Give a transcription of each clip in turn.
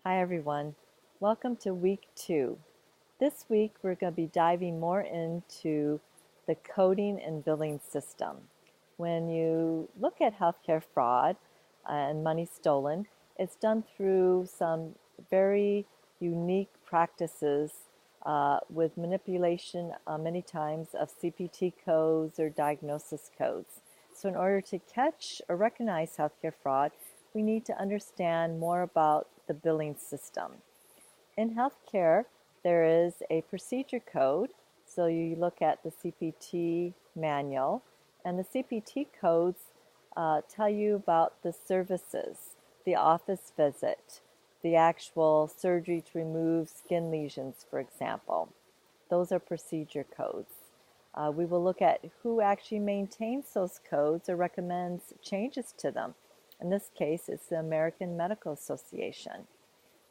Hi everyone, welcome to week 2. This week we're going to be diving more into the coding and billing system. When you look at healthcare fraud and money stolen, it's done through some very unique practices with manipulation many times of CPT codes or diagnosis codes. So in order to catch or recognize healthcare fraud, we need to understand more about the billing system. In healthcare, there is a procedure code. So you look at the CPT manual, and the CPT codes tell you about the services, the office visit, the actual surgery to remove skin lesions, for example. Those are procedure codes. We will look at who actually maintains those codes or recommends changes to them. In this case, it's the American Medical Association.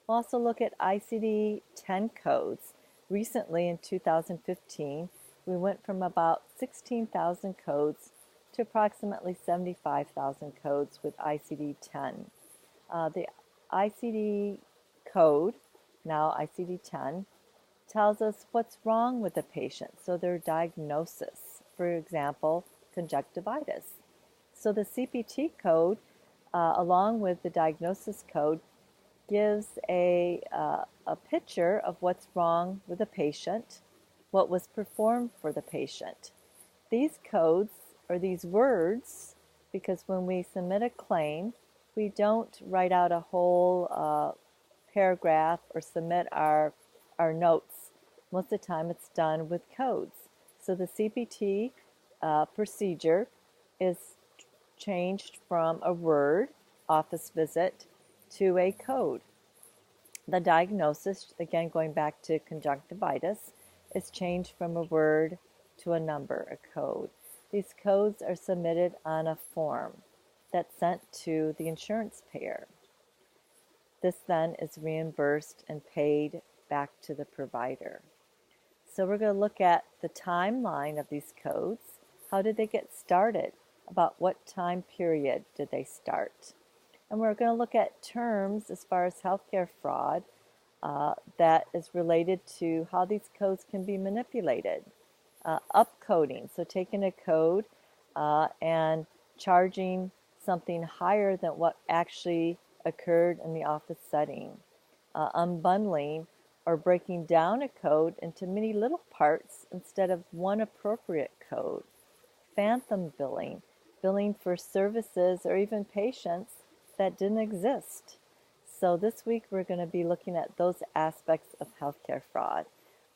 We'll also look at ICD-10 codes. Recently, in 2015, we went from about 16,000 codes to approximately 75,000 codes with ICD-10. The ICD code, now ICD-10, tells us what's wrong with the patient, so their diagnosis, for example, conjunctivitis. So the CPT code, along with the diagnosis code, gives a picture of what's wrong with the patient, what was performed for the patient. These codes, or these words, because when we submit a claim, we don't write out a whole paragraph or submit our notes. Most of the time it's done with codes. So the CPT procedure is changed from a word, office visit, to a code. The diagnosis, again going back to conjunctivitis, is changed from a word to a number, a code. These codes are submitted on a form that's sent to the insurance payer. This then is reimbursed and paid back to the provider. So we're going to look at the timeline of these codes. How did they get started? About what time period did they start? And we're going to look at terms as far as healthcare fraud that is related to how these codes can be manipulated. Upcoding, so taking a code and charging something higher than what actually occurred in the office setting. Unbundling, or breaking down a code into many little parts instead of one appropriate code. Phantom billing, billing for services or even patients that didn't exist. So this week we're going to be looking at those aspects of healthcare fraud.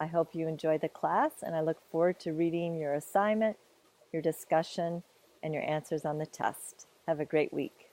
I hope you enjoy the class, and I look forward to reading your assignment, your discussion, and your answers on the test. Have a great week.